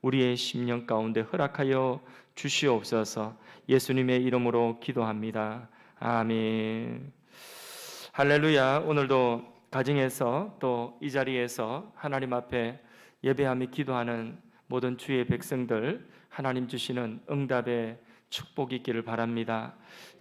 우리의 심령 가운데 허락하여 주시옵소서. 예수님의 이름으로 기도합니다. 아멘. 할렐루야. 오늘도 가정에서 또 이 자리에서 하나님 앞에 예배하며 기도하는 모든 주의 백성들, 하나님 주시는 응답의 축복이 있기를 바랍니다.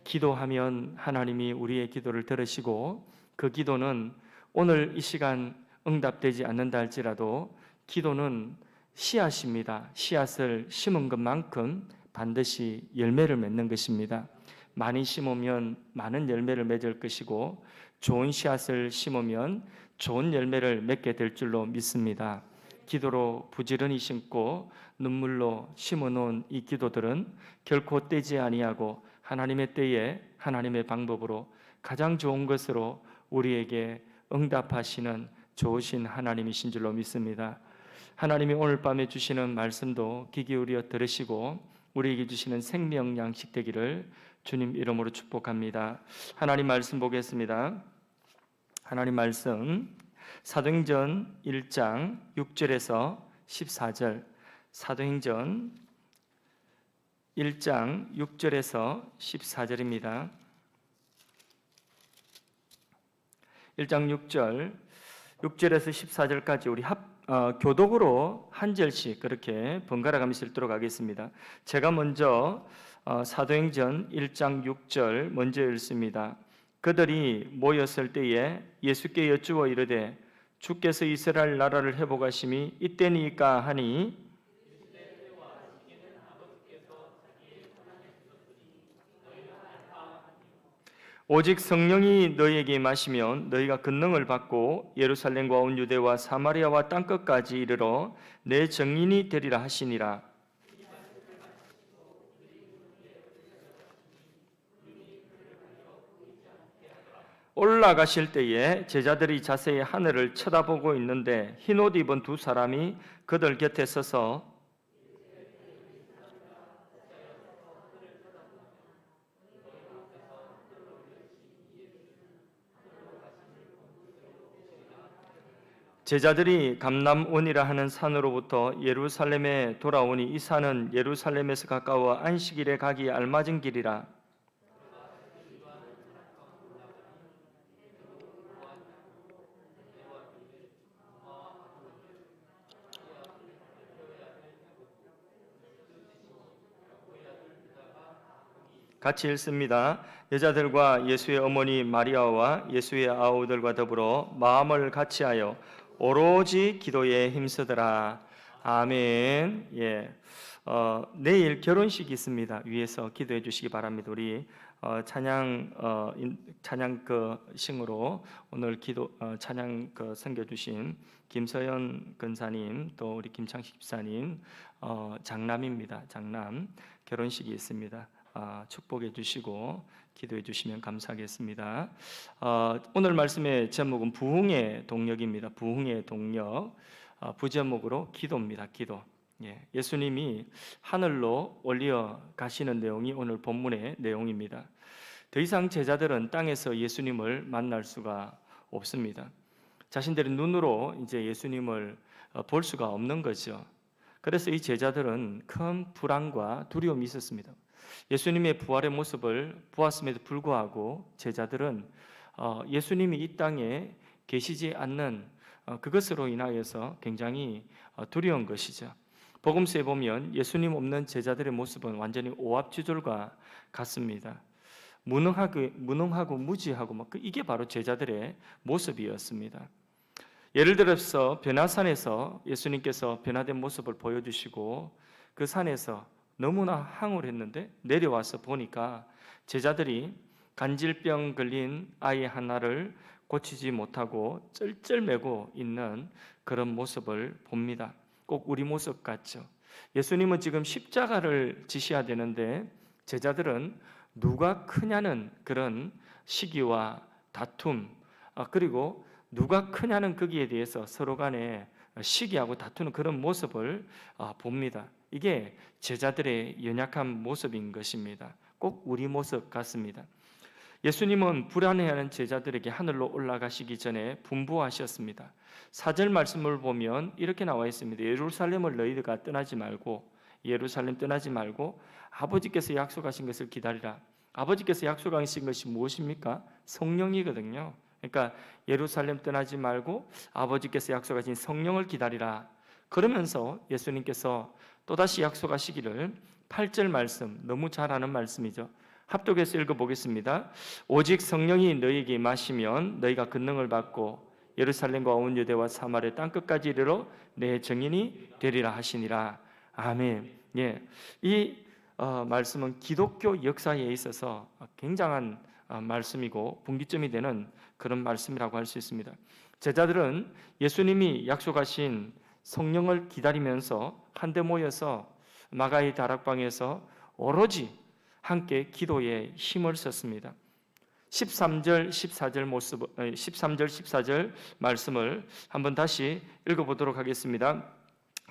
기도하면 하나님이 우리의 기도를 들으시고, 그 기도는 오늘 이 시간 응답되지 않는다 할지라도 기도는 씨앗입니다. 씨앗을 심은 것만큼 반드시 열매를 맺는 것입니다. 많이 심으면 많은 열매를 맺을 것이고, 좋은 씨앗을 심으면 좋은 열매를 맺게 될 줄로 믿습니다. 기도로 부지런히 심고 눈물로 심어놓은 이 기도들은 결코 떼지 아니하고 하나님의 때에 하나님의 방법으로 가장 좋은 것으로 우리에게 응답하시는 좋으신 하나님이신 줄로 믿습니다. 하나님이 오늘 밤에 주시는 말씀도 귀 기울여 들으시고 우리에게 주시는 생명 양식 되기를 주님 이름으로 축복합니다. 하나님 말씀 보겠습니다. 하나님 말씀 사도행전 1장 6절에서 14절, 사도행전 1장 6절에서 14절입니다. 1장 6절에서 14절까지 우리 교독으로 한 절씩 그렇게 번갈아 가면서 읽도록 하겠습니다. 제가 먼저 사도행전 1장 6절 먼저 읽습니다. 그들이 모였을 때에 예수께 여쭈어 이르되 주께서 이스라엘 나라를 회복하심이 이때니까 하니 오직 성령이 너희에게 임하시면 너희가 권능을 받고 예루살렘과 온 유대와 사마리아와 땅끝까지 이르러 내 증인이 되리라 하시니라. 올라가실 때에 제자들이 자세히 하늘을 쳐다보고 있는데 흰옷 입은 두 사람이 그들 곁에 서서 제자들이 감람원이라 하는 산으로부터 예루살렘에 돌아오니 이 산은 예루살렘에서 가까워 안식일에 가기에 알맞은 길이라. 같이 읽습니다. 여자들과 예수의 어머니 마리아와 예수의 아우들과 더불어 마음을 같이하여 오로지 기도에 힘쓰더라. 아멘. 예. 내일 결혼식이 있습니다. 위에서 기도해 주시기 바랍니다. 우리 찬양 싱으로 오늘 찬양 섬겨 주신 김서연 근사님, 또 우리 김창식 집사님 장남입니다. 장남 결혼식이 있습니다. 축복해 주시고 기도해 주시면 감사하겠습니다. 오늘 말씀의 제목은 부흥의 동력입니다. 부흥의 동력. 부제목으로 기도입니다. 기도. 예수님이 하늘로 올려 가시는 내용이 오늘 본문의 내용입니다. 더 이상 제자들은 땅에서 예수님을 만날 수가 없습니다. 자신들의 눈으로 이제 예수님을 볼 수가 없는 거죠. 그래서 이 제자들은 큰 불안과 두려움이 있었습니다. 예수님의 부활의 모습을 보았음에도 불구하고 제자들은 예수님이 이 땅에 계시지 않는 그것으로 인하여서 굉장히 두려운 것이죠. 복음서에 보면 예수님 없는 제자들의 모습은 완전히 오합지졸과 같습니다. 무능하고 무지하고 이게 바로 제자들의 모습이었습니다. 예를 들어서 변화산에서 예수님께서 변화된 모습을 보여주시고 그 산에서 너무나 황홀했는데 내려와서 보니까 제자들이 간질병 걸린 아이 하나를 고치지 못하고 쩔쩔매고 있는 그런 모습을 봅니다. 꼭 우리 모습 같죠. 예수님은 지금 십자가를 지셔야 되는데 제자들은 누가 크냐는 그런 시기와 다툼, 그리고 누가 크냐는 거기에 대해서 서로 간에 시기하고 다투는 그런 모습을 봅니다. 이게 제자들의 연약한 모습인 것입니다. 꼭 우리 모습 같습니다. 예수님은 불안해하는 제자들에게 하늘로 올라가시기 전에 분부하셨습니다. 4절 말씀을 보면 이렇게 나와 있습니다. 예루살렘을 너희가 떠나지 말고, 예루살렘 떠나지 말고 아버지께서 약속하신 것을 기다리라. 아버지께서 약속하신 것이 무엇입니까? 성령이거든요. 그러니까 예루살렘 떠나지 말고 아버지께서 약속하신 성령을 기다리라. 그러면서 예수님께서 또다시 약속하시기를 8절 말씀, 너무 잘 아는 말씀이죠. 합독해서 읽어보겠습니다. 오직 성령이 너희에게 임하시면 너희가 권능을 받고 예루살렘과 온 유대와 사마리아 땅끝까지 이르러 내 증인이 되리라 하시니라. 아멘. 예, 이 말씀은 기독교 역사에 있어서 굉장한 말씀이고 분기점이 되는 그런 말씀이라고 할 수 있습니다. 제자들은 예수님이 약속하신 성령을 기다리면서 한데 모여서 마가의 다락방에서 오로지 함께 기도에 힘을 썼습니다. 13절, 14절 말씀을 한번 다시 읽어보도록 하겠습니다.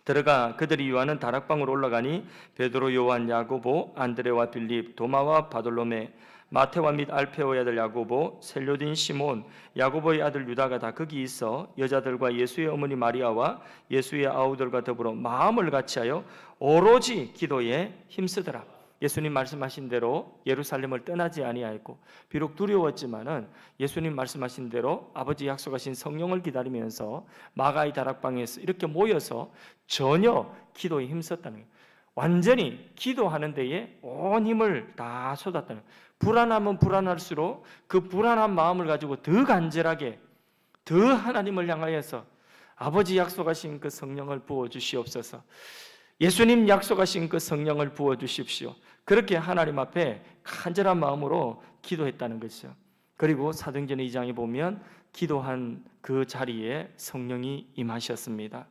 들어가 그들이 유하는 다락방으로 올라가니 베드로, 요한, 야고보, 안드레와 빌립, 도마와 바돌로메, 마테와 및 알페오의 아들 야고보, 셀료딘 시몬, 야고보의 아들 유다가 다 거기 있어 여자들과 예수의 어머니 마리아와 예수의 아우들과 더불어 마음을 같이하여 오로지 기도에 힘쓰더라. 예수님 말씀하신 대로 예루살렘을 떠나지 아니하였고 비록 두려웠지만은 예수님 말씀하신 대로 아버지 약속하신 성령을 기다리면서 마가의 다락방에서 이렇게 모여서 전혀 기도에 힘썼다는 거예요. 완전히 기도하는 데에 온 힘을 다 쏟았다는 거예요. 불안하면 불안할수록 그 불안한 마음을 가지고 더 간절하게 더 하나님을 향하여서 아버지 약속하신 그 성령을 부어주시옵소서. 예수님 약속하신 그 성령을 부어주십시오. 그렇게 하나님 앞에 간절한 마음으로 기도했다는 것이죠. 그리고 사도행전 2장에 보면 기도한 그 자리에 성령이 임하셨습니다.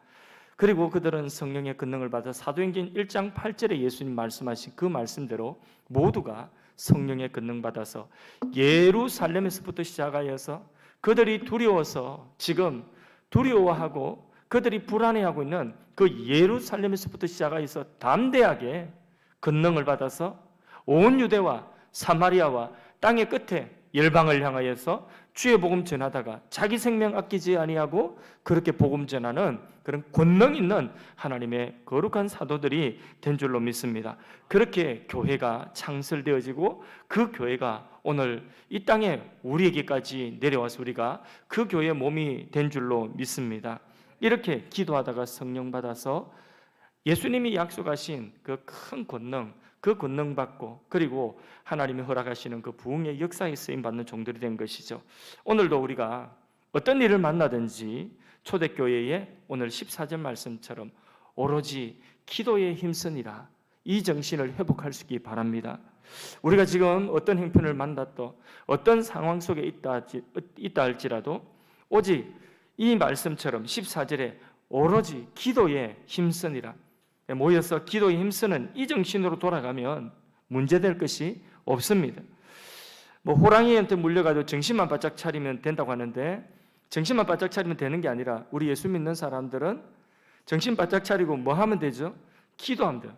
그리고 그들은 성령의 권능을 받아 사도행전 1장 8절에 예수님 말씀하신 그 말씀대로 모두가 성령의 권능 받아서 예루살렘에서부터 시작하여서 그들이 두려워서 지금 두려워하고 그들이 불안해하고 있는 그 예루살렘에서부터 시작하여서 담대하게 권능을 받아서 온 유대와 사마리아와 땅의 끝에 열방을 향하여서 주의 복음 전하다가 자기 생명 아끼지 아니하고 그렇게 복음 전하는 그런 권능 있는 하나님의 거룩한 사도들이 된 줄로 믿습니다. 그렇게 교회가 창설되어지고 그 교회가 오늘 이 땅에 우리에게까지 내려와서 우리가 그 교회의 몸이 된 줄로 믿습니다. 이렇게 기도하다가 성령 받아서 예수님이 약속하신 그 큰 권능, 그 권능 받고 그리고 하나님이 허락하시는 그 부흥의 역사에 쓰임 받는 종들이 된 것이죠. 오늘도 우리가 어떤 일을 만나든지 초대교회의 오늘 14절 말씀처럼 오로지 기도에 힘쓰니라 이 정신을 회복할 수 있기 바랍니다. 우리가 지금 어떤 형편을 만났도 어떤 상황 속에 있다 할지라도 오직 이 말씀처럼 14절에 오로지 기도에 힘쓰니라 모여서 기도에 힘쓰는 이 정신으로 돌아가면 문제될 것이 없습니다. 호랑이한테 물려가지고 정신만 바짝 차리면 된다고 하는데 정신만 바짝 차리면 되는 게 아니라 우리 예수 믿는 사람들은 정신 바짝 차리고 뭐 하면 되죠? 기도하면 돼요.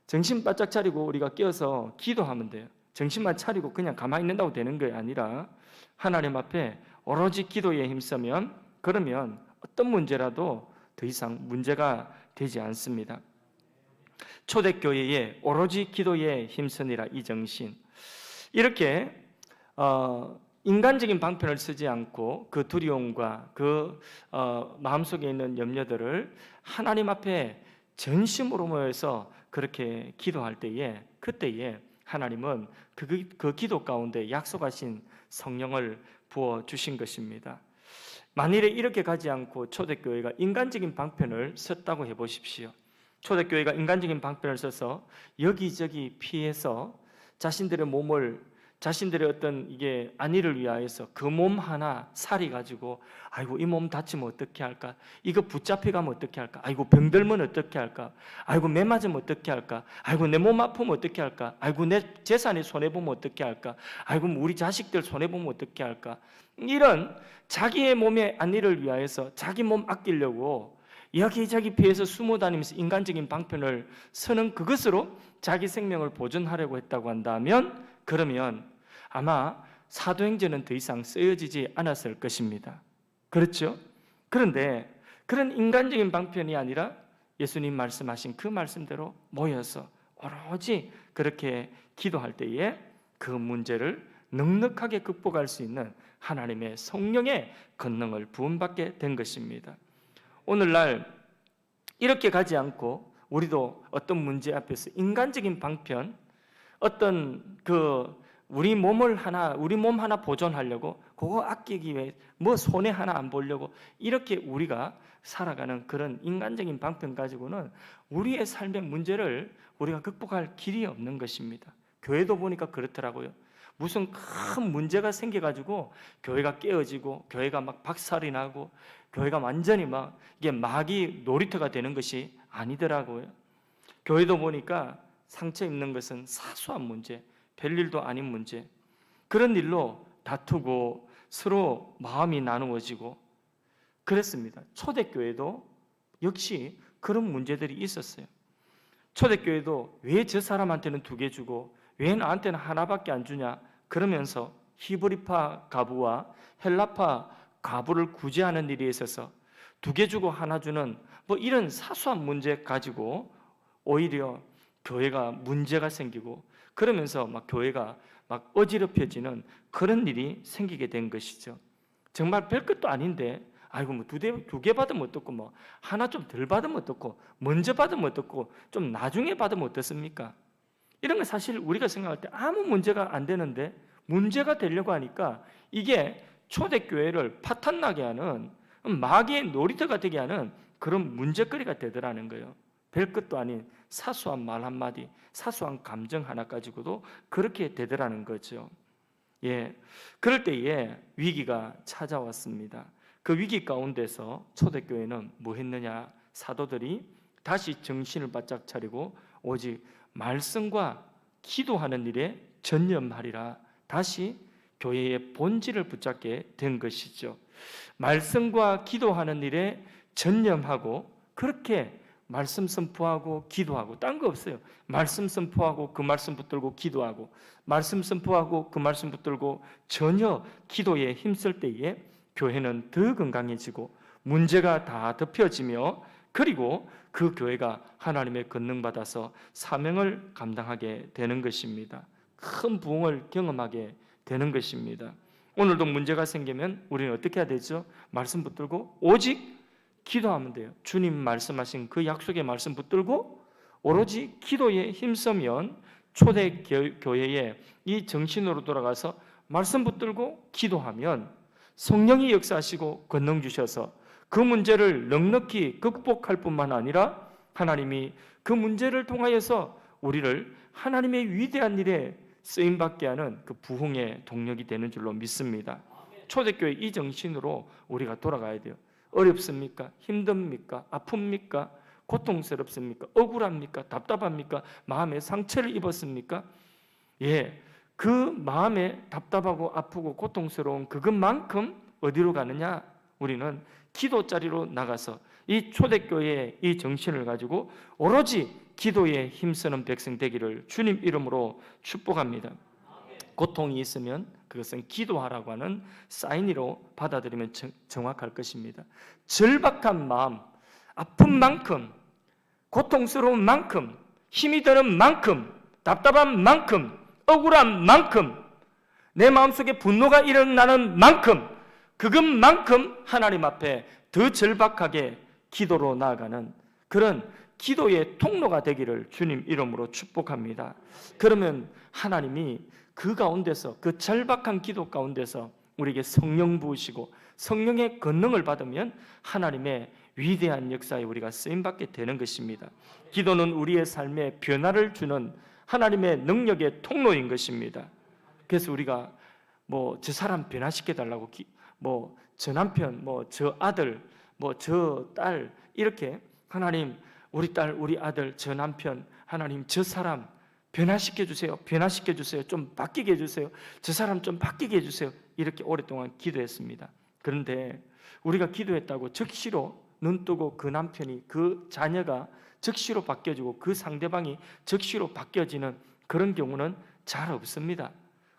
정신 바짝 차리고 우리가 깨어서 기도하면 돼요. 정신만 차리고 그냥 가만히 있는다고 되는 게 아니라 하나님 앞에 오로지 기도에 힘쓰면 그러면 어떤 문제라도 더 이상 문제가 되지 않습니다. 초대교회에 오로지 기도에 힘쓰니라 이 정신 이렇게 인간적인 방편을 쓰지 않고 그 두려움과 그 마음속에 있는 염려들을 하나님 앞에 전심으로 모여서 그렇게 기도할 때에 그때에 하나님은 그 기도 가운데 약속하신 성령을 부어주신 것입니다. 만일에 이렇게 가지 않고 초대교회가 인간적인 방편을 썼다고 해보십시오. 초대교회가 인간적인 방편을 써서 여기저기 피해서 자신들의 몸을 자신들의 어떤 이게 안위를 위하여서 그 몸 하나 살이 가지고 아이고 이 몸 다치면 어떻게 할까? 이거 붙잡혀가면 어떻게 할까? 아이고 병들면 어떻게 할까? 아이고 매 맞으면 어떻게 할까? 아이고 내 몸 아프면 어떻게 할까? 아이고 내 재산에 손해보면 어떻게 할까? 아이고 우리 자식들 손해보면 어떻게 할까? 이런 자기의 몸의 안위를 위하여서 자기 몸 아끼려고 여기저기 피해서 숨어 다니면서 인간적인 방편을 쓰는 그것으로 자기 생명을 보존하려고 했다고 한다면 그러면 아마 사도행전은 더 이상 쓰여지지 않았을 것입니다. 그렇죠? 그런데 그런 인간적인 방편이 아니라 예수님 말씀하신 그 말씀대로 모여서 오로지 그렇게 기도할 때에 그 문제를 넉넉하게 극복할 수 있는 하나님의 성령의 권능을 부음받게 된 것입니다. 오늘날 이렇게 가지 않고 우리도 어떤 문제 앞에서 인간적인 방편, 어떤 우리 몸 하나 보존하려고 그거 아끼기 위해 뭐 손해 하나 안 보려고 이렇게 우리가 살아가는 그런 인간적인 방편 가지고는 우리의 삶의 문제를 우리가 극복할 길이 없는 것입니다. 교회도 보니까 그렇더라고요. 무슨 큰 문제가 생겨가지고 교회가 깨어지고 교회가 막 박살이 나고 교회가 완전히 막 이게 마귀 놀이터가 되는 것이 아니더라고요. 교회도 보니까 상처 입는 것은 사소한 문제, 별일도 아닌 문제, 그런 일로 다투고 서로 마음이 나누어지고 그랬습니다. 초대교회도 역시 그런 문제들이 있었어요. 초대교회도 왜 저 사람한테는 2개 주고 왜 나한테는 하나밖에 안 주냐 그러면서 히브리파 가부와 헬라파 가부를 구제하는 일에 있어서 2개 주고 하나 주는 뭐 이런 사소한 문제 가지고 오히려 교회가 문제가 생기고 그러면서 막 교회가 막 어지럽혀지는 그런 일이 생기게 된 것이죠. 정말 별것도 아닌데 아이고 뭐 2개 받으면 어떻고 뭐 하나 좀 덜 받으면 어떻고 먼저 받으면 어떻고 좀 나중에 받으면 어떻습니까? 이런 거 사실 우리가 생각할 때 아무 문제가 안 되는데 문제가 되려고 하니까 이게 초대교회를 파탄나게 하는 마귀의 놀이터가 되게 하는 그런 문제거리가 되더라는 거예요. 별것도 아닌 사소한 말 한마디, 사소한 감정 하나 가지고도 그렇게 되더라는 거죠. 예, 그럴 때에 위기가 찾아왔습니다. 그 위기 가운데서 초대교회는 뭐 했느냐? 사도들이 다시 정신을 바짝 차리고 오직 말씀과 기도하는 일에 전념하리라. 다시 교회의 본질을 붙잡게 된 것이죠. 말씀과 기도하는 일에 전념하고 그렇게 말씀 선포하고 기도하고 딴 거 없어요. 말씀 선포하고 그 말씀 붙들고 기도하고 말씀 선포하고 그 말씀 붙들고 전혀 기도에 힘쓸 때에 교회는 더 건강해지고 문제가 다 덮여지며 그리고 그 교회가 하나님의 권능 받아서 사명을 감당하게 되는 것입니다. 큰 부흥을 경험하게 되는 것입니다. 오늘도 문제가 생기면 우리는 어떻게 해야 되죠? 말씀 붙들고 오직 기도하면 돼요. 주님 말씀하신 그 약속의 말씀 붙들고 오로지 기도에 힘쓰면 초대교회의 이 정신으로 돌아가서 말씀 붙들고 기도하면 성령이 역사하시고 권능 주셔서 그 문제를 넉넉히 극복할 뿐만 아니라 하나님이 그 문제를 통하여서 우리를 하나님의 위대한 일에 쓰임받게 하는 그 부흥의 동력이 되는 줄로 믿습니다. 초대교회 이 정신으로 우리가 돌아가야 돼요. 어렵습니까? 힘듭니까? 아픕니까? 고통스럽습니까? 억울합니까? 답답합니까? 마음에 상처를 입었습니까? 예, 그 마음에 답답하고 아프고 고통스러운 그것만큼 어디로 가느냐? 우리는 기도자리로 나가서 이 초대교회의 이 정신을 가지고 오로지 기도에 힘쓰는 백성 되기를 주님 이름으로 축복합니다. 고통이 있으면 그것은 기도하라고 하는 사인으로 받아들이면 정확할 것입니다. 절박한 마음, 아픈 만큼, 고통스러운 만큼, 힘이 드는 만큼, 답답한 만큼, 억울한 만큼, 내 마음속에 분노가 일어나는 만큼, 그것만큼 하나님 앞에 더 절박하게 기도로 나아가는 그런 기도의 통로가 되기를 주님 이름으로 축복합니다. 그러면 하나님이 그 가운데서 그 절박한 기도 가운데서 우리에게 성령 부으시고 성령의 권능을 받으면 하나님의 위대한 역사에 우리가 쓰임받게 되는 것입니다. 기도는 우리의 삶에 변화를 주는 하나님의 능력의 통로인 것입니다. 그래서 우리가 뭐 저 사람 변화시켜 달라고 뭐 저 남편, 뭐 저 아들, 뭐 저 딸 이렇게 하나님 우리 딸, 우리 아들, 저 남편, 하나님 저 사람 변화시켜 주세요. 변화시켜 주세요. 좀 바뀌게 해 주세요. 저 사람 좀 바뀌게 해 주세요. 이렇게 오랫동안 기도했습니다. 그런데 우리가 기도했다고 즉시로 눈 뜨고 그 남편이 그 자녀가 즉시로 바뀌어지고 그 상대방이 즉시로 바뀌어지는 그런 경우는 잘 없습니다.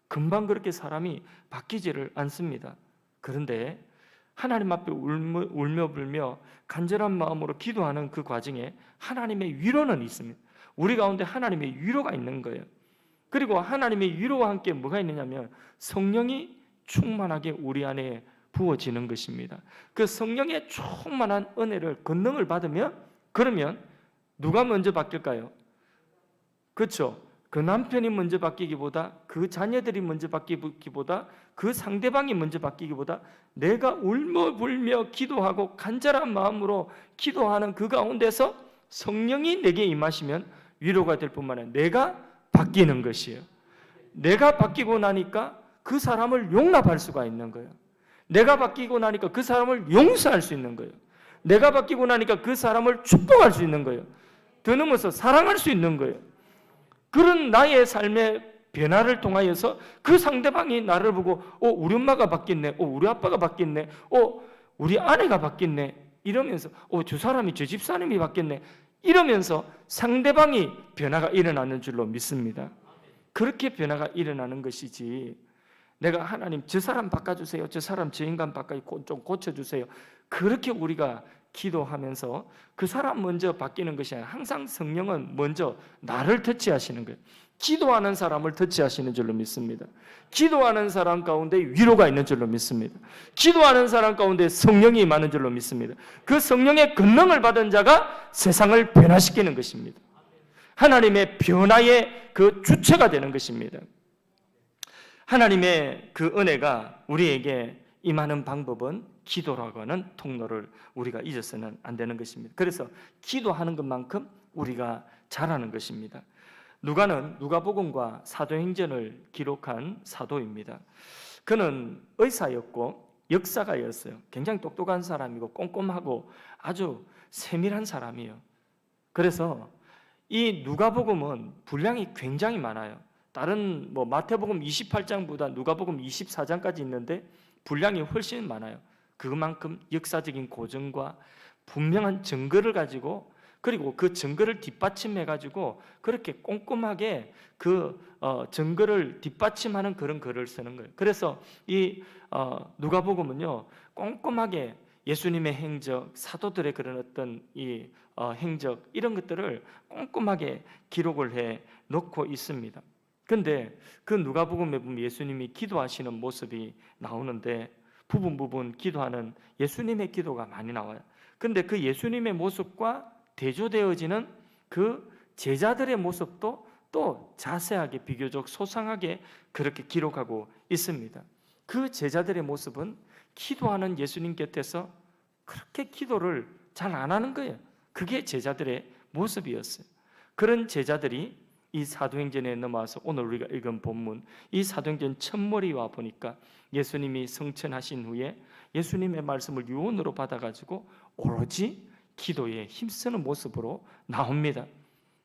금방 그렇게 사람이 바뀌지를 않습니다. 그런데 하나님 앞에 울며 불며 간절한 마음으로 기도하는 그 과정에 하나님의 위로는 있습니다. 우리 가운데 하나님의 위로가 있는 거예요. 그리고 하나님의 위로와 함께 뭐가 있느냐면 성령이 충만하게 우리 안에 부어지는 것입니다. 그 성령의 충만한 은혜를 권능을 받으면 그러면 누가 먼저 바뀔까요? 그렇죠? 그 남편이 먼저 바뀌기보다 그 자녀들이 먼저 바뀌기보다 그 상대방이 먼저 바뀌기보다 내가 울며 불며 기도하고 간절한 마음으로 기도하는 그 가운데서 성령이 내게 임하시면 위로가 될 뿐만 아니라 내가 바뀌는 것이에요. 내가 바뀌고 나니까 그 사람을 용납할 수가 있는 거예요. 내가 바뀌고 나니까 그 사람을 용서할 수 있는 거예요. 내가 바뀌고 나니까 그 사람을 축복할 수 있는 거예요. 더 넘어서 사랑할 수 있는 거예요. 그런 나의 삶의 변화를 통하여서 그 상대방이 나를 보고 우리 엄마가 바뀌었네, 우리 아빠가 바뀌었네, 우리 아내가 바뀌었네 이러면서 저 사람이 저 집사람이 바뀌었네 이러면서 상대방이 변화가 일어나는 줄로 믿습니다. 그렇게 변화가 일어나는 것이지 내가 하나님 저 사람 바꿔주세요, 저 사람 저 인간 좀 고쳐주세요 그렇게 우리가 기도하면서 그 사람 먼저 바뀌는 것이 아니라 항상 성령은 먼저 나를 터치하시는 거예요. 기도하는 사람을 터치하시는 줄로 믿습니다. 기도하는 사람 가운데 위로가 있는 줄로 믿습니다. 기도하는 사람 가운데 성령이 임하는 줄로 믿습니다. 그 성령의 권능을 받은 자가 세상을 변화시키는 것입니다. 하나님의 변화의 그 주체가 되는 것입니다. 하나님의 그 은혜가 우리에게 임하는 방법은 기도라고 하는 통로를 우리가 잊어서는 안 되는 것입니다. 그래서 기도하는 것만큼 우리가 잘하는 것입니다. 누가는 누가복음과 사도행전을 기록한 사도입니다. 그는 의사였고 역사가였어요. 굉장히 똑똑한 사람이고 꼼꼼하고 아주 세밀한 사람이에요. 그래서 이 누가복음은 분량이 굉장히 많아요. 다른 마태복음 28장보다 누가복음 24장까지 있는데 분량이 훨씬 많아요. 그만큼 역사적인 고증과 분명한 증거를 가지고 그리고 그 증거를 뒷받침해 가지고 그렇게 꼼꼼하게 그 증거를 뒷받침하는 그런 글을 쓰는 거예요. 그래서 이 누가복음은요 꼼꼼하게 예수님의 행적, 사도들의 그런 어떤 이 행적 이런 것들을 꼼꼼하게 기록을 해 놓고 있습니다. 그런데 그 누가복음에 보면 예수님이 기도하시는 모습이 나오는데 부분 기도하는 예수님의 기도가 많이 나와요. 그런데 그 예수님의 모습과 대조되어지는 그 제자들의 모습도 또 자세하게 비교적 소상하게 그렇게 기록하고 있습니다. 그 제자들의 모습은 기도하는 예수님 곁에서 그렇게 기도를 잘 안 하는 거예요. 그게 제자들의 모습이었어요. 그런 제자들이 이 사도행전에 넘어와서 오늘 우리가 읽은 본문 이 사도행전 첫머리에 와 보니까 예수님이 성천하신 후에 예수님의 말씀을 유언으로 받아가지고 오로지 기도에 힘쓰는 모습으로 나옵니다.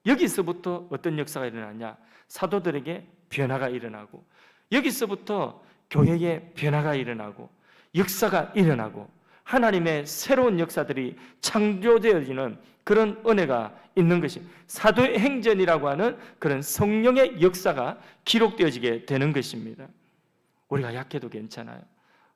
여기서부터 어떤 역사가 일어나냐? 사도들에게 변화가 일어나고 여기서부터 교회에 변화가 일어나고 역사가 일어나고 하나님의 새로운 역사들이 창조되어지는 그런 은혜가 있는 것이 사도행전이라고 하는 그런 성령의 역사가 기록되어지게 되는 것입니다. 우리가 약해도 괜찮아요.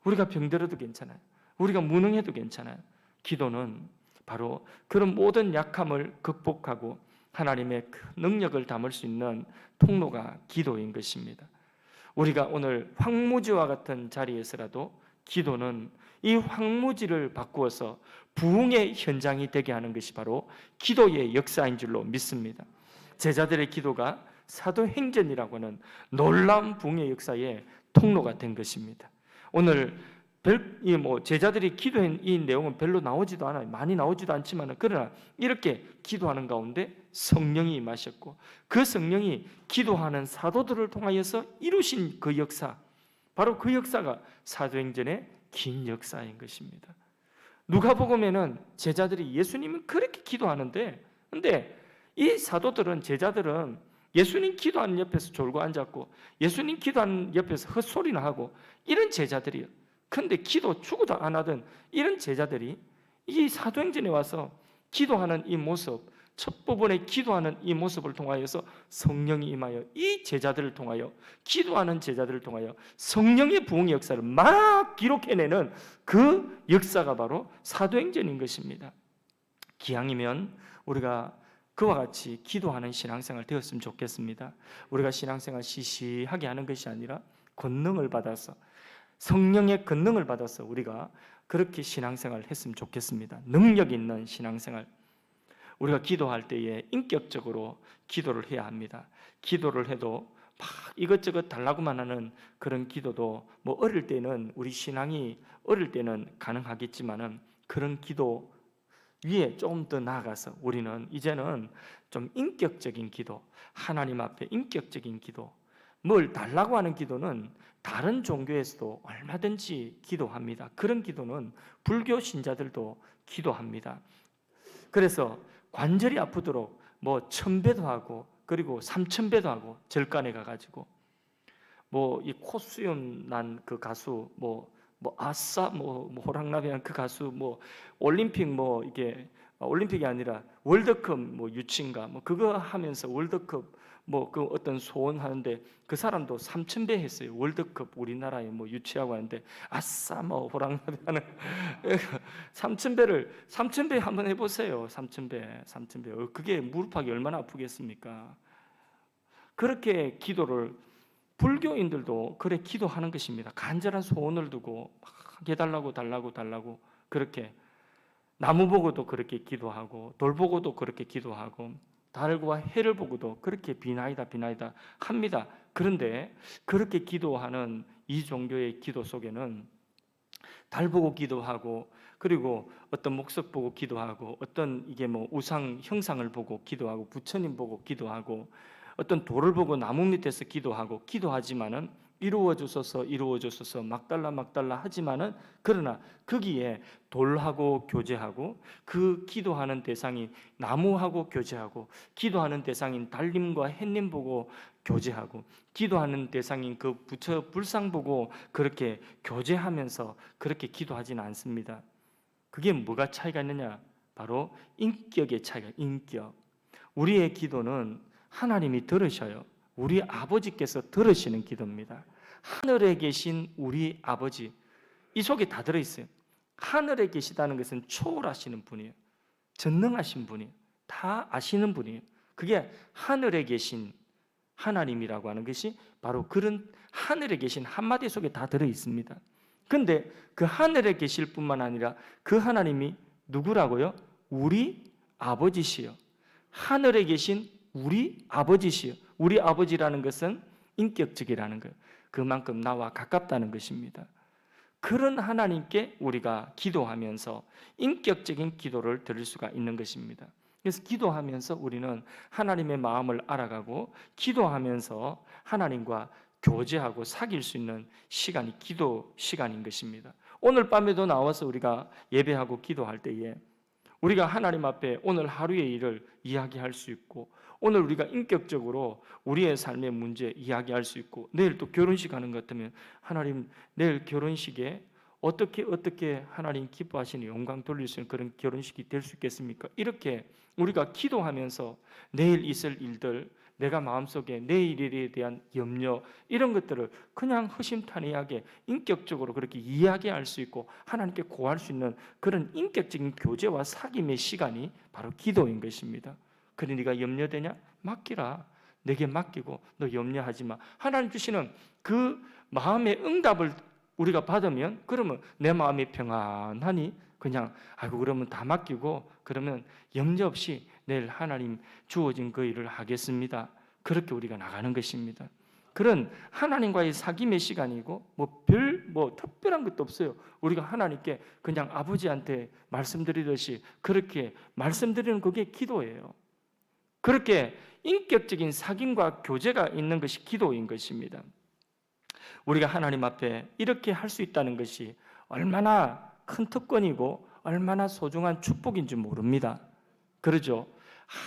우리가 병들어도 괜찮아요. 우리가 무능해도 괜찮아요. 기도는 바로 그런 모든 약함을 극복하고 하나님의 그 능력을 담을 수 있는 통로가 기도인 것입니다. 우리가 오늘 황무지와 같은 자리에서라도 기도는 이 황무지를 바꾸어서 부흥의 현장이 되게 하는 것이 바로 기도의 역사인 줄로 믿습니다. 제자들의 기도가 사도행전이라고 하는 놀라운 부흥의 역사의 통로가 된 것입니다. 오늘 제자들이 기도한 이 내용은 별로 나오지도 않아요. 많이 나오지도 않지만 그러나 이렇게 기도하는 가운데 성령이 임하셨고 그 성령이 기도하는 사도들을 통하여서 이루신 그 역사 바로 그 역사가 사도행전의 긴 역사인 것입니다. 누가복음에는 제자들이 예수님은 그렇게 기도하는데 근데 이 사도들은 제자들은 예수님 기도하는 옆에서 졸고 앉았고 예수님 기도하는 옆에서 헛소리나 하고 이런 제자들이에요. 그런데 기도 죽어도 안 하던 이런 제자들이 이 사도행전에 와서 기도하는 이 모습 첫 부분에 기도하는 이 모습을 통하여서 성령이 임하여 이 제자들을 통하여 기도하는 제자들을 통하여 성령의 부흥의 역사를 막 기록해내는 그 역사가 바로 사도행전인 것입니다. 기왕이면 우리가 그와 같이 기도하는 신앙생활 되었으면 좋겠습니다. 우리가 신앙생활 시시하게 하는 것이 아니라 권능을 받아서 성령의 권능을 받아서 우리가 그렇게 신앙생활을 했으면 좋겠습니다. 능력 있는 신앙생활. 우리가 기도할 때에 인격적으로 기도를 해야 합니다. 기도를 해도 막 이것저것 달라고만 하는 그런 기도도 뭐 어릴 때는 우리 신앙이 어릴 때는 가능하겠지만은 그런 기도 위에 조금 더 나아가서 우리는 이제는 좀 인격적인 기도, 하나님 앞에 인격적인 기도, 뭘 달라고 하는 기도는 다른 종교에서도 얼마든지 기도합니다. 그런 기도는 불교 신자들도 기도합니다. 그래서 관절이 아프도록 뭐 1000배도 하고 그리고 3000배도 하고 절간에 가가지고 뭐 이 코수염 난 그 가수 뭐 아싸 호랑나비한 그 가수 뭐 올림픽 뭐 이게 올림픽이 아니라 월드컵 뭐 유치인가 뭐 그거 하면서 월드컵 뭐 그 어떤 소원 하는데 그 사람도 3000배 했어요. 월드컵 우리나라에 뭐 유치하고 하는데 아싸 뭐 호랑나비 하는 3000배 한번 해보세요. 3000배 그게 무릎하기 얼마나 아프겠습니까? 그렇게 기도를 불교인들도 그래 기도하는 것입니다. 간절한 소원을 두고 막 해달라고 그렇게 나무 보고도 그렇게 기도하고 돌 보고도 그렇게 기도하고 달과 해를 보고도 그렇게 비나이다 합니다. 그런데 그렇게 기도하는 이 종교의 기도 속에는 달 보고 기도하고 그리고 어떤 목석 보고 기도하고 어떤 이게 뭐 우상 형상을 보고 기도하고 부처님 보고 기도하고 어떤 돌을 보고 나무 밑에서 기도하고 기도하지만은 이루어 주소서 막달라 하지만은 그러나 거기에 돌하고 교제하고 그 기도하는 대상이 나무하고 교제하고 기도하는 대상인 달님과 햇님 보고 교제하고 기도하는 대상인 그 부처 불상 보고 그렇게 교제하면서 그렇게 기도하지는 않습니다. 그게 뭐가 차이가 있느냐? 바로 인격의 차이가 인격. 우리의 기도는 하나님이 들으셔요. 우리 아버지께서 들으시는 기도입니다. 하늘에 계신 우리 아버지, 이 속에 다 들어있어요. 하늘에 계시다는 것은 초월하시는 분이에요. 전능하신 분이에요. 다 아시는 분이에요. 그게 하늘에 계신 하나님이라고 하는 것이 바로 그런 하늘에 계신 한마디 속에 다 들어있습니다. 그런데 그 하늘에 계실 뿐만 아니라 그 하나님이 누구라고요? 우리 아버지시요. 하늘에 계신 우리 아버지시요. 우리 아버지라는 것은 인격적이라는 것, 그만큼 나와 가깝다는 것입니다. 그런 하나님께 우리가 기도하면서 인격적인 기도를 드릴 수가 있는 것입니다. 그래서 기도하면서 우리는 하나님의 마음을 알아가고 기도하면서 하나님과 교제하고 사귈 수 있는 시간이 기도 시간인 것입니다. 오늘 밤에도 나와서 우리가 예배하고 기도할 때에 우리가 하나님 앞에 오늘 하루의 일을 이야기할 수 있고 오늘 우리가 인격적으로 우리의 삶의 문제 이야기할 수 있고 내일 또 결혼식 하는 것 같으면 하나님 내일 결혼식에 어떻게 하나님 기뻐하시는 영광 돌릴 수 있는 그런 결혼식이 될 수 있겠습니까? 이렇게 우리가 기도하면서 내일 있을 일들 내가 마음속에 내일에 대한 염려 이런 것들을 그냥 허심탄회하게 인격적으로 그렇게 이야기할 수 있고 하나님께 고할 수 있는 그런 인격적인 교제와 사귐의 시간이 바로 기도인 것입니다. 그래 네가 염려되냐? 맡기라. 내게 맡기고 너 염려하지 마. 하나님 주시는 그 마음의 응답을 우리가 받으면 그러면 내 마음이 평안하니 그냥 아이고 그러면 다 맡기고 그러면 염려 없이 내일 하나님 주어진 그 일을 하겠습니다. 그렇게 우리가 나가는 것입니다. 그런 하나님과의 사귐의 시간이고 뭐 특별한 것도 없어요. 우리가 하나님께 그냥 아버지한테 말씀드리듯이 그렇게 말씀드리는 그게 기도예요. 그렇게 인격적인 사귐과 교제가 있는 것이 기도인 것입니다. 우리가 하나님 앞에 이렇게 할 수 있다는 것이 얼마나 큰 특권이고 얼마나 소중한 축복인지 모릅니다. 그러죠?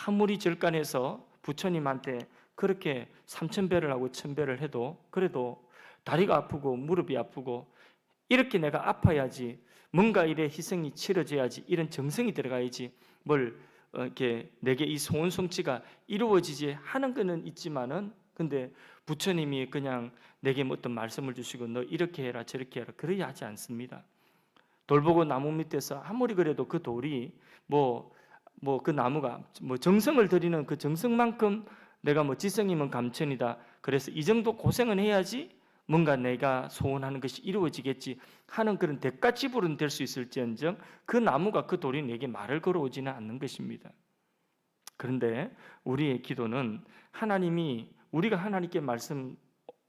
아무리 절간에서 부처님한테 그렇게 3000배를 하고 1000배를 해도 그래도 다리가 아프고 무릎이 아프고 이렇게 내가 아파야지 뭔가 일에 희생이 치러져야지 이런 정성이 들어가야지 뭘 이렇게 내게 이 소원 성취가 이루어지지 하는 거는 있지만은, 근데 부처님이 그냥 내게 뭐 어떤 말씀을 주시고 너 이렇게 해라 저렇게 해라 그러지 하지 않습니다. 돌 보고 나무 밑에서 아무리 그래도 그 돌이 그 나무가 정성을 들이는 그 정성만큼 내가 지성이면 감천이다, 그래서 이 정도 고생은 해야지 뭔가 내가 소원하는 것이 이루어지겠지 하는 그런 대가지불은 될 수 있을지언정 그 나무가 그 돌이 내게 말을 걸어오지는 않는 것입니다. 그런데 우리의 기도는 하나님이 우리가 하나님께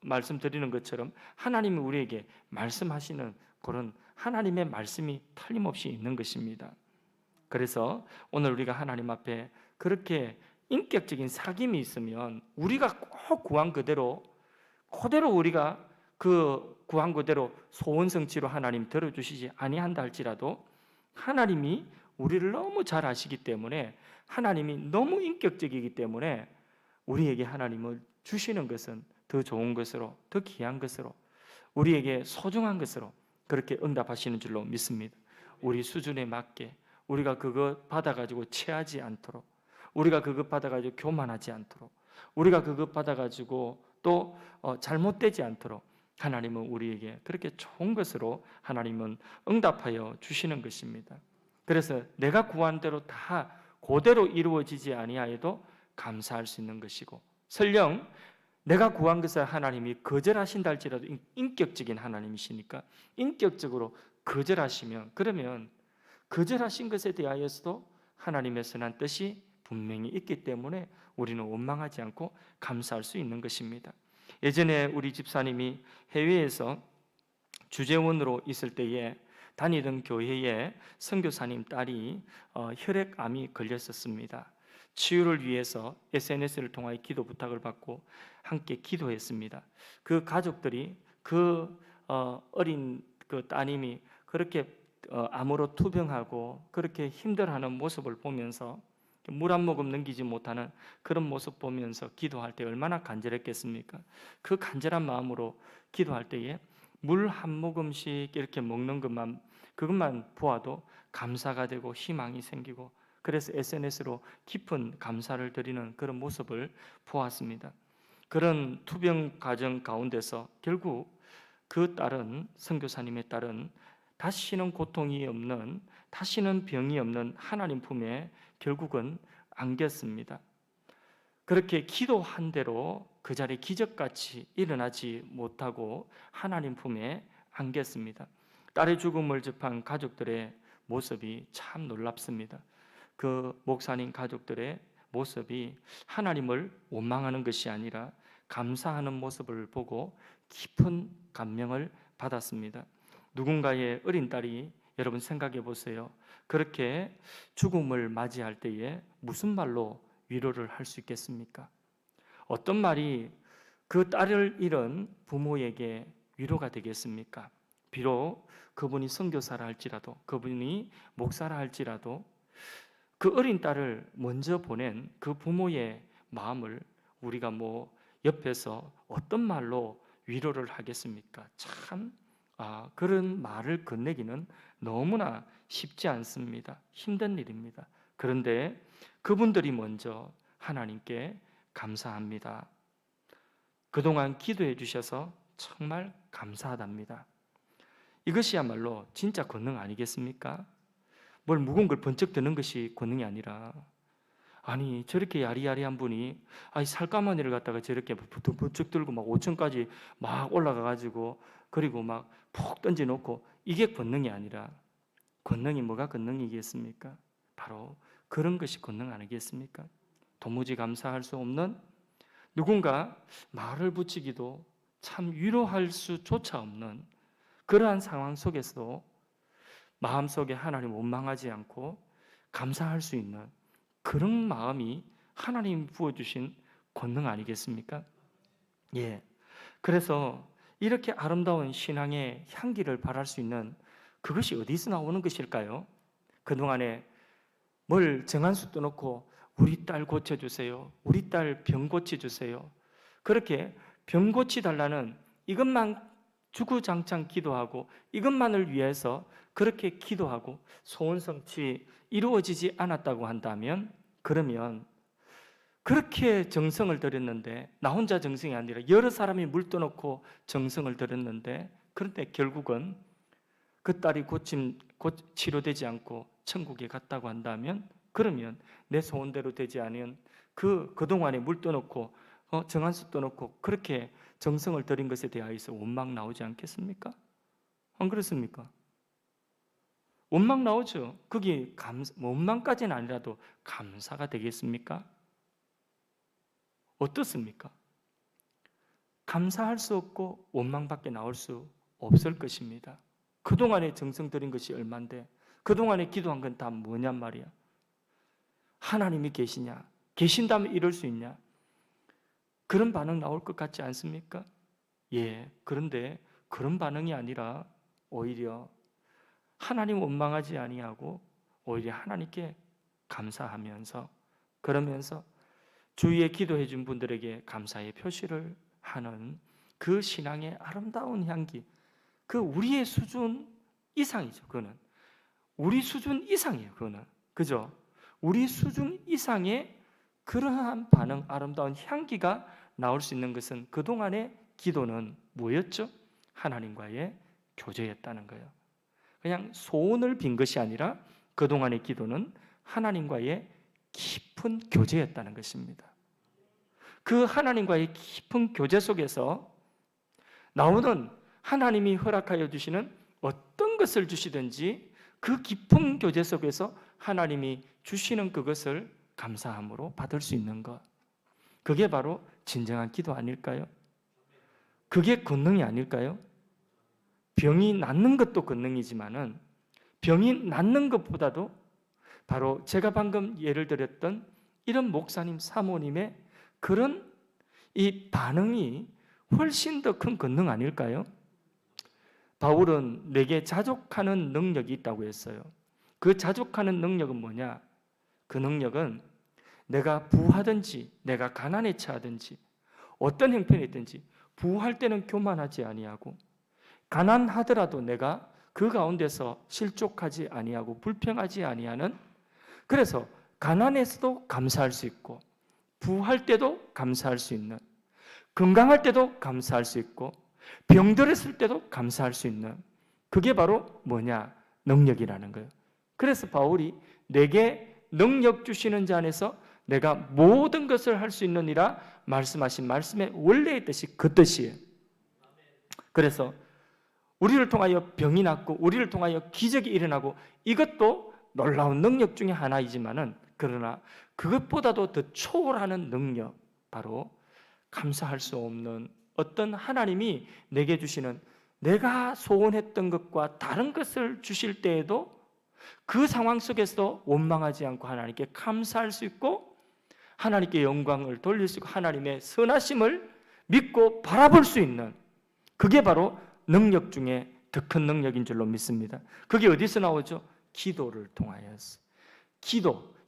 말씀드리는 것처럼 하나님이 우리에게 말씀하시는 그런 하나님의 말씀이 틀림없이 있는 것입니다. 그래서 오늘 우리가 하나님 앞에 그렇게 인격적인 사귐이 있으면 우리가 꼭 구한 그대로 우리가 그 구한 그대로 소원 성취로 하나님 들어주시지 아니한다 할지라도 하나님이 우리를 너무 잘 아시기 때문에, 하나님이 너무 인격적이기 때문에 우리에게 하나님을 주시는 것은 더 좋은 것으로, 더 귀한 것으로, 우리에게 소중한 것으로 그렇게 응답하시는 줄로 믿습니다. 우리 수준에 맞게 우리가 그거 받아가지고 체하지 않도록, 우리가 그거 받아가지고 교만하지 않도록, 우리가 그거 받아가지고 또 잘못되지 않도록 하나님은 우리에게 그렇게 좋은 것으로 하나님은 응답하여 주시는 것입니다. 그래서 내가 구한 대로 다 그대로 이루어지지 아니하여도 감사할 수 있는 것이고, 설령 내가 구한 것을 하나님이 거절하신다 할지라도 인격적인 하나님이시니까 인격적으로 거절하시면, 그러면 거절하신 것에 대하여서도 하나님의 선한 뜻이 분명히 있기 때문에 우리는 원망하지 않고 감사할 수 있는 것입니다. 예전에 우리 집사님이 해외에서 주재원으로 있을 때에 다니던 교회에 선교사님 딸이 혈액암이 걸렸었습니다. 치유를 위해서 SNS를 통하여 기도 부탁을 받고 함께 기도했습니다. 그 가족들이 그 어린 그 따님이 그렇게 암으로 투병하고 그렇게 힘들어하는 모습을 보면서, 물 한 모금 넘기지 못하는 그런 모습 보면서 기도할 때 얼마나 간절했겠습니까? 그 간절한 마음으로 기도할 때에 물 한 모금씩 이렇게 먹는 그것만 보아도 감사가 되고 희망이 생기고, 그래서 SNS로 깊은 감사를 드리는 그런 모습을 보았습니다. 그런 투병 과정 가운데서 결국 그 딸은, 선교사님의 딸은 다시는 고통이 없는, 다시는 병이 없는 하나님 품에 결국은 안겼습니다. 그렇게 기도한 대로 그 자리에 기적같이 일어나지 못하고 하나님 품에 안겼습니다. 딸의 죽음을 접한 가족들의 모습이 참 놀랍습니다. 그 목사님 가족들의 모습이 하나님을 원망하는 것이 아니라 감사하는 모습을 보고 깊은 감명을 받았습니다. 누군가의 어린 딸이, 여러분 생각해 보세요. 그렇게 죽음을 맞이할 때에 무슨 말로 위로를 할 수 있겠습니까? 어떤 말이 그 딸을 잃은 부모에게 위로가 되겠습니까? 비록 그분이 선교사라 할지라도, 그분이 목사라 할지라도 그 어린 딸을 먼저 보낸 그 부모의 마음을 우리가 옆에서 어떤 말로 위로를 하겠습니까? 참 그런 말을 건네기는 너무나 쉽지 않습니다. 힘든 일입니다. 그런데 그분들이 먼저 하나님께 감사합니다. 그동안 기도해 주셔서 정말 감사하답니다. 이것이야말로 진짜 권능 아니겠습니까? 뭘 무거운 걸 번쩍 드는 것이 권능이 아니라, 아니 저렇게 야리야리한 분이 살까마니를 갖다가 저렇게 번쩍 들고 5층까지 막 올라가가지고 그리고 막 푹 던져놓고, 이게 권능이 아니라, 권능이 뭐가 권능이겠습니까? 바로 그런 것이 권능 아니겠습니까? 도무지 감사할 수 없는, 누군가 말을 붙이기도 참 위로할 수조차 없는 그러한 상황 속에서도 마음속에 하나님 원망하지 않고 감사할 수 있는 그런 마음이 하나님이 부어주신 권능 아니겠습니까? 예. 그래서 이렇게 아름다운 신앙의 향기를 발할 수 있는 그것이 어디서 나오는 것일까요? 그동안에 뭘 정한수 떠놓고 우리 딸 고쳐주세요, 우리 딸 병 고쳐주세요, 그렇게 병 고치달라는 이것만 주구장창 기도하고 이것만을 위해서 그렇게 기도하고 소원 성취 이루어지지 않았다고 한다면, 그러면 그렇게 정성을 들였는데, 나 혼자 정성이 아니라 여러 사람이 물떠놓고 정성을 들였는데, 그런데 결국은 그 딸이 곧 치료되지 않고 천국에 갔다고 한다면, 그러면 내 소원대로 되지 않은 그동안에 물 떠놓고 정한수 떠놓고 그렇게 정성을 들인 것에 대하여서 원망 나오지 않겠습니까? 안 그렇습니까? 원망 나오죠. 그게 원망까지는 아니라도 감사가 되겠습니까? 어떻습니까? 감사할 수 없고 원망밖에 나올 수 없을 것입니다. 그동안에 정성 들인 것이 얼만데, 그동안에 기도한 건 다 뭐냔 말이야. 하나님이 계시냐? 계신다면 이럴 수 있냐? 그런 반응 나올 것 같지 않습니까? 예, 그런데 그런 반응이 아니라 오히려 하나님 원망하지 아니하고 오히려 하나님께 감사하면서, 그러면서 주위에 기도해 준 분들에게 감사의 표시를 하는 그 신앙의 아름다운 향기, 그 우리의 수준 이상이죠. 그거는 우리 수준 이상이에요. 그거는, 그죠? 우리 수준 이상의 그러한 반응, 아름다운 향기가 나올 수 있는 것은 그동안의 기도는 뭐였죠? 하나님과의 교제였다는 거예요. 그냥 소원을 빈 것이 아니라 그동안의 기도는 하나님과의 깊은 교제였다는 것입니다. 그 하나님과의 깊은 교제 속에서 나오는, 하나님이 허락하여 주시는 어떤 것을 주시든지 그 깊은 교제 속에서 하나님이 주시는 그것을 감사함으로 받을 수 있는 것, 그게 바로 진정한 기도 아닐까요? 그게 권능이 아닐까요? 병이 낫는 것도 권능이지만은 병이 낫는 것보다도 바로 제가 방금 예를 들었던 이런 목사님, 사모님의 그런 이 반응이 훨씬 더 큰 권능 아닐까요? 바울은 내게 자족하는 능력이 있다고 했어요. 그 자족하는 능력은 뭐냐? 그 능력은 내가 부하든지 내가 가난에 처하든지 어떤 형편이 있든지 부할 때는 교만하지 아니하고, 가난하더라도 내가 그 가운데서 실족하지 아니하고 불평하지 아니하는, 그래서 가난에서도 감사할 수 있고 부할 때도 감사할 수 있는, 건강할 때도 감사할 수 있고 병들었을 때도 감사할 수 있는, 그게 바로 뭐냐? 능력이라는 거예요. 그래서 바울이 내게 능력 주시는 자 안에서 내가 모든 것을 할 수 있느니라 말씀하신 말씀의 원래의 뜻이 그 뜻이에요. 그래서 우리를 통하여 병이 낫고 우리를 통하여 기적이 일어나고, 이것도 놀라운 능력 중에 하나이지만은, 그러나 그것보다도 더 초월하는 능력, 바로 감사할 수 없는 어떤 하나님이 내게 주시는, 내가 소원했던 것과 다른 것을 주실 때에도 그 상황 속에서 원망하지 않고 하나님께 감사할 수 있고, 하나님께 영광을 돌릴 수 있고 하나님의 선하심을 믿고 바라볼 수 있는, 그게 바로 능력 중에 더 큰 능력인 줄로 믿습니다. 그게 어디서 나오죠? 기도를 통하여서.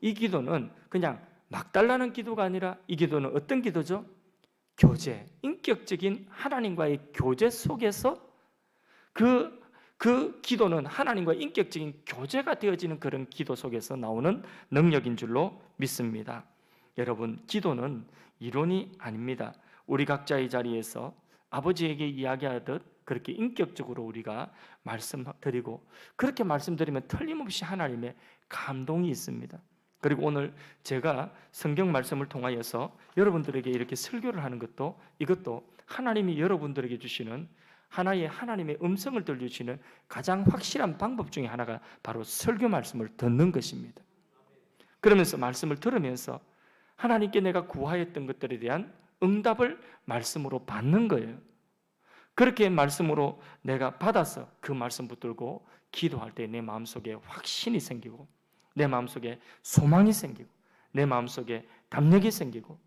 이 기도는 그냥 막 달라는 기도가 아니라, 이 기도는 어떤 기도죠? 교제, 인격적인 하나님과의 교제 속에서 그 기도는 하나님과 인격적인 교제가 되어지는 그런 기도 속에서 나오는 능력인 줄로 믿습니다. 여러분, 기도는 이론이 아닙니다. 우리 각자의 자리에서 아버지에게 이야기하듯 그렇게 인격적으로 우리가 말씀드리고, 그렇게 말씀드리면 틀림없이 하나님의 감동이 있습니다. 그리고 오늘 제가 성경 말씀을 통하여서 여러분들에게 이렇게 설교를 하는 것도, 이것도 하나님이 여러분들에게 주시는 하나의 하나님의 음성을 들려주시는 가장 확실한 방법 중에 하나가 바로 설교 말씀을 듣는 것입니다. 그러면서 말씀을 들으면서 하나님께 내가 구하였던 것들에 대한 응답을 말씀으로 받는 거예요. 그렇게 말씀으로 내가 받아서 그 말씀 붙들고 기도할 때 내 마음속에 확신이 생기고, 내 마음속에 소망이 생기고, 내 마음속에 담력이 생기고,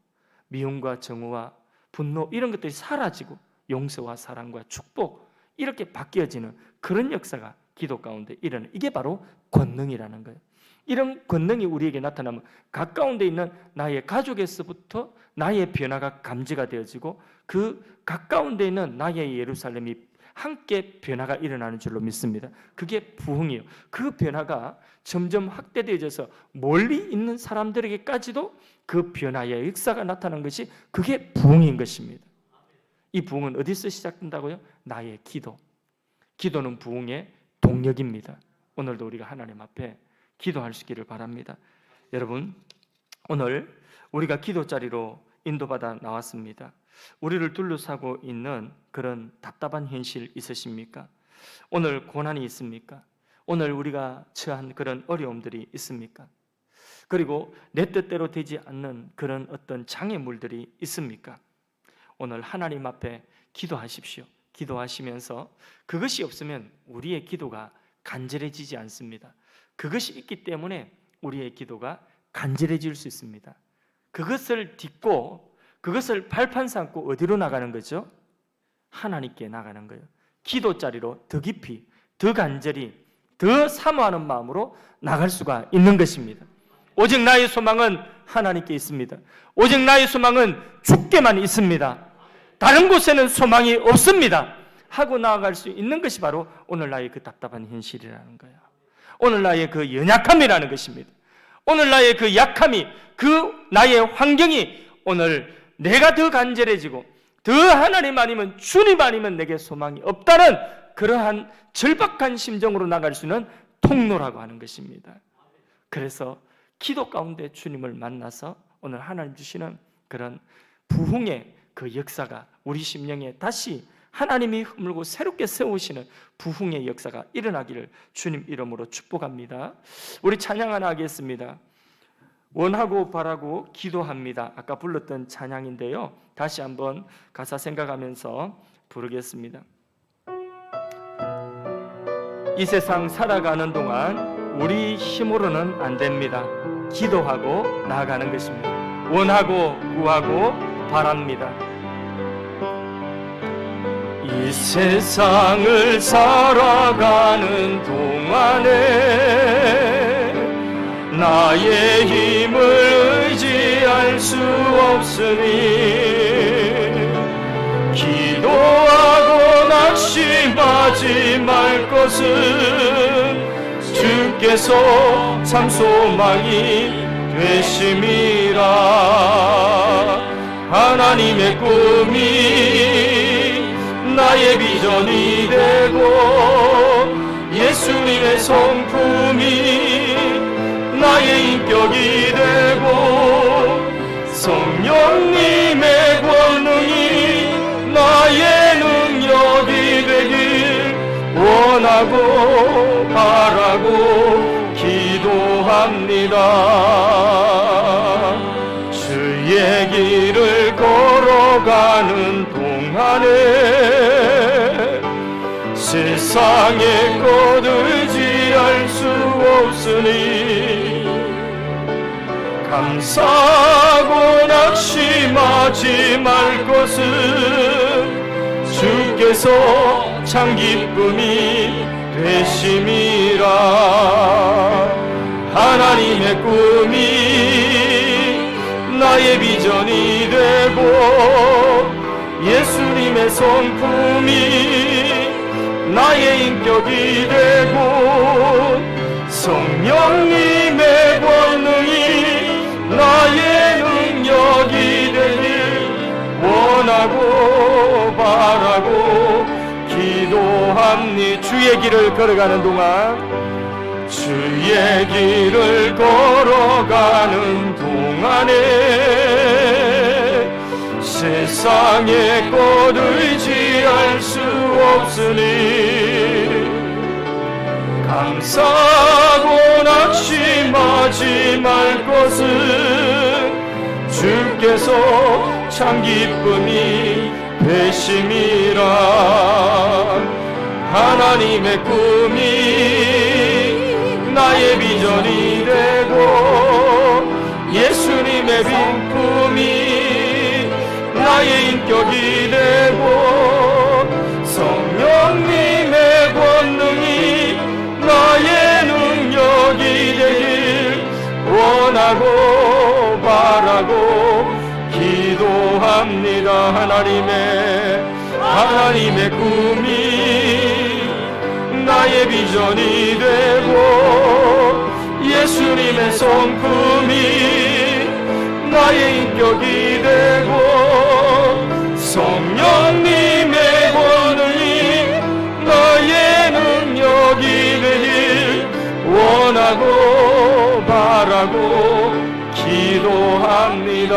미움과 정오와 분노 이런 것들이 사라지고 용서와 사랑과 축복 이렇게 바뀌어지는 그런 역사가 기도 가운데 일어나는, 이게 바로 권능이라는 거예요. 이런 권능이 우리에게 나타나면 가까운 데 있는 나의 가족에서부터 나의 변화가 감지가 되어지고, 그 가까운 데 있는 나의 예루살렘이 함께 변화가 일어나는 줄로 믿습니다. 그게 부흥이에요. 그 변화가 점점 확대되어져서 멀리 있는 사람들에게까지도 그 변화의 역사가 나타나는 것이 그게 부흥인 것입니다. 이 부흥은 어디서 시작된다고요? 나의 기도. 기도는 부흥의 동력입니다. 오늘도 우리가 하나님 앞에 기도할 수 있기를 바랍니다. 여러분, 오늘 우리가 기도 자리로 인도받아 나왔습니다. 우리를 둘러싸고 있는 그런 답답한 현실 있으십니까? 오늘 고난이 있습니까? 오늘 우리가 처한 그런 어려움들이 있습니까? 그리고 내 뜻대로 되지 않는 그런 어떤 장애물들이 있습니까? 오늘 하나님 앞에 기도하십시오. 기도하시면서 그것이 없으면 우리의 기도가 간절해지지 않습니다. 그것이 있기 때문에 우리의 기도가 간절해질 수 있습니다. 그것을 딛고 그것을 발판 삼고 어디로 나가는 거죠? 하나님께 나가는 거예요. 기도 자리로 더 깊이, 더 간절히, 더 사모하는 마음으로 나갈 수가 있는 것입니다. 오직 나의 소망은 하나님께 있습니다. 오직 나의 소망은 주께만 있습니다. 다른 곳에는 소망이 없습니다 하고 나아갈 수 있는 것이 바로 오늘 나의 그 답답한 현실이라는 거예요. 오늘 나의 그 연약함이라는 것입니다. 오늘 나의 그 약함이, 그 나의 환경이 오늘 내가 더 간절해지고 더 하나님 아니면 주님 아니면 내게 소망이 없다는 그러한 절박한 심정으로 나갈 수 있는 통로라고 하는 것입니다. 그래서 기도 가운데 주님을 만나서 오늘 하나님 주시는 그런 부흥의 그 역사가 우리 심령에 다시 하나님이 허물고 새롭게 세우시는 부흥의 역사가 일어나기를 주님 이름으로 축복합니다. 우리 찬양 하나 하겠습니다. 원하고 바라고 기도합니다. 아까 불렀던 찬양인데요, 다시 한번 가사 생각하면서 부르겠습니다. 이 세상 살아가는 동안 우리 힘으로는 안 됩니다. 기도하고 나아가는 것입니다. 원하고 구하고 바랍니다. 이 세상을 살아가는 동안에 나의 힘을 의지할 수 없으니 기도하고 낙심하지 말 것은 주께서 참 소망이 되심이라. 하나님의 꿈이 나의 비전이 되고 예수님의 성품이 나의 인격이 되고 성령님의 권능이 나의 능력이 되길 원하고 바라고 기도합니다. 주의 길을 걸어가는 동안에 세상의 것 의지할 수 없으니 감사하고 낙심하지 말 것은 주께서 참 기쁨이 되심이라. 하나님의 꿈이 나의 비전이 되고 예수님의 성품이 나의 인격이 되고 성령님의 권능이 나의 능력이 되길 원하고 바라고 기도합니다. 주의 길을 걸어가는 동안 주의 길을 걸어가는 동안에 세상의 것 의지할 수 없으니 감사하고 낙심하지 말 것은 주께서 참 기쁨이 되심이라. 하나님의 꿈이 나의 비전이 되고 예수님의 빈품이 나의 인격이 되고 성령님의 권능이 나의 능력이 되길 원하고 바라고 기도합니다. 하나님의 꿈이 나의 비전이 되고 예수님의 성품이 나의 인격이 되고 성령님의 권능이 나의 능력이 되길 원하고 바라고 기도합니다.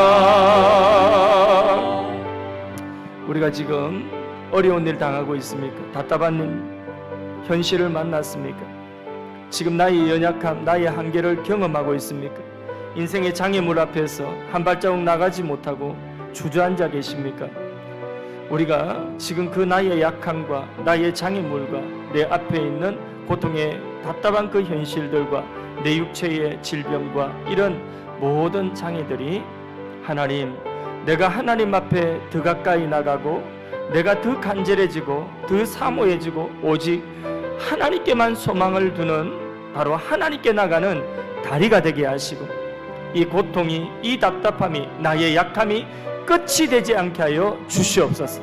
우리가 지금 어려운 일 당하고 있습니까? 답답한 현실을 만났습니까? 지금 나의 연약함, 나의 한계를 경험하고 있습니까? 인생의 장애물 앞에서 한 발자국 나가지 못하고 주저앉아 계십니까? 우리가 지금 그 나의 약함과 나의 장애물과 내 앞에 있는 고통의 답답한 그 현실들과 내 육체의 질병과 이런 모든 장애들이 하나님, 내가 하나님 앞에 더 가까이 나가고 내가 더 간절해지고 더 사모해지고 오직 하나님께만 소망을 두는 바로 하나님께 나가는 다리가 되게 하시고 이 고통이, 이 답답함이, 나의 약함이 끝이 되지 않게 하여 주시옵소서.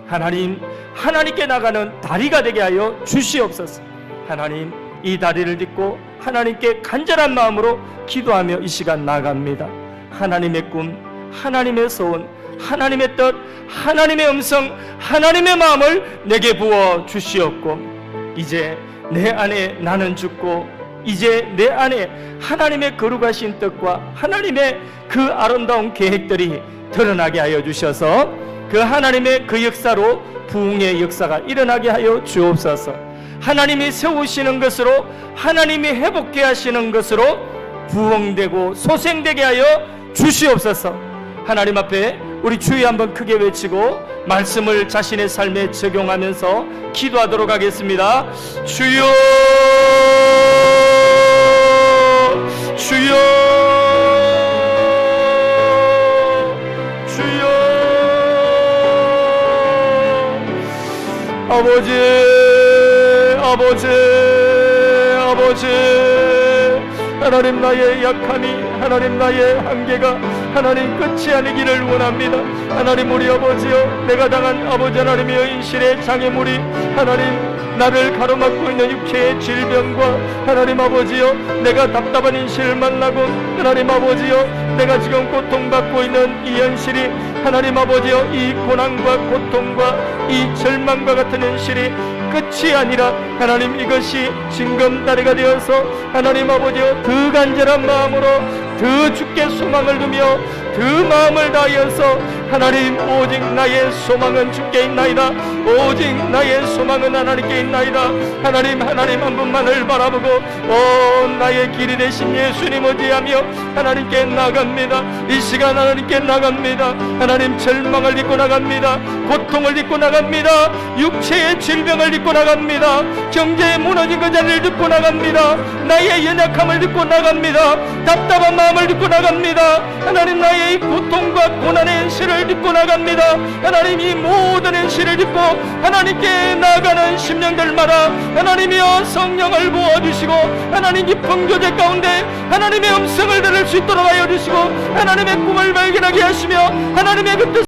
하나님, 하나님께 나가는 다리가 되게 하여 주시옵소서. 하나님, 이 다리를 딛고 하나님께 간절한 마음으로 기도하며 이 시간 나갑니다. 하나님의 꿈, 하나님의 소원, 하나님의 뜻, 하나님의 음성, 하나님의 마음을 내게 부어 주시옵고 이제 내 안에 나는 죽고 이제 내 안에 하나님의 거룩하신 뜻과 하나님의 그 아름다운 계획들이 드러나게 하여 주셔서 그 하나님의 그 역사로 부흥의 역사가 일어나게 하여 주옵소서. 하나님이 세우시는 것으로 하나님이 회복케 하시는 것으로 부흥되고 소생되게 하여 주시옵소서. 하나님 앞에 우리 주여 한번 크게 외치고 말씀을 자신의 삶에 적용하면서 기도하도록 하겠습니다. 주여, 주여, 주여. 아버지, 아버지, 아버지, 하나님 나의 약함이, 하나님 나의 한계가 하나님 끝이 아니기를 원합니다. 하나님 우리 아버지여, 내가 당한 아버지 하나님의 현실의 장애물이 하나님 나를 가로막고 있는 육체의 질병과 하나님 아버지여, 내가 답답한 현실을 만나고 하나님 아버지여, 내가 지금 고통받고 있는 이 현실이 하나님 아버지여, 이 고난과 고통과 이 절망과 같은 현실이 끝이 아니라 하나님 이것이 징검다리가 되어서 하나님 아버지여, 더 간절한 마음으로 더 주께 소망을 두며 더 마음을 다하여서 하나님 오직 나의 소망은 주께 있나이다. 오직 나의 소망은 하나님께 있나이다. 하나님 한 분만을 바라보고 나의 길이 되신 예수님 의지하며 하나님께 나갑니다. 이 시간 하나님께 나갑니다. 하나님 절망을 딛고 나갑니다. 고통을 딛고 나갑니다. 육체의 질병을 딛고 나갑니다. 경제에 무너진 그 자리를 딛고 나갑니다. 나의 연약함을 딛고 나갑니다. 답답한 마음을 딛고 나갑니다. 하나님 나의 이 고통과 고난의 현실을 딛고 나갑니다. 하나님 이 모든 현실을 딛고 하나님께 나가는 심령들마다 하나님이여 성령을 부어주시고 하나님 깊은 교제 가운데 하나님의 음성을 들을 수 있도록 하여 주시고 하나님의 꿈을 발견하게 하시며 하나님의 그 뜻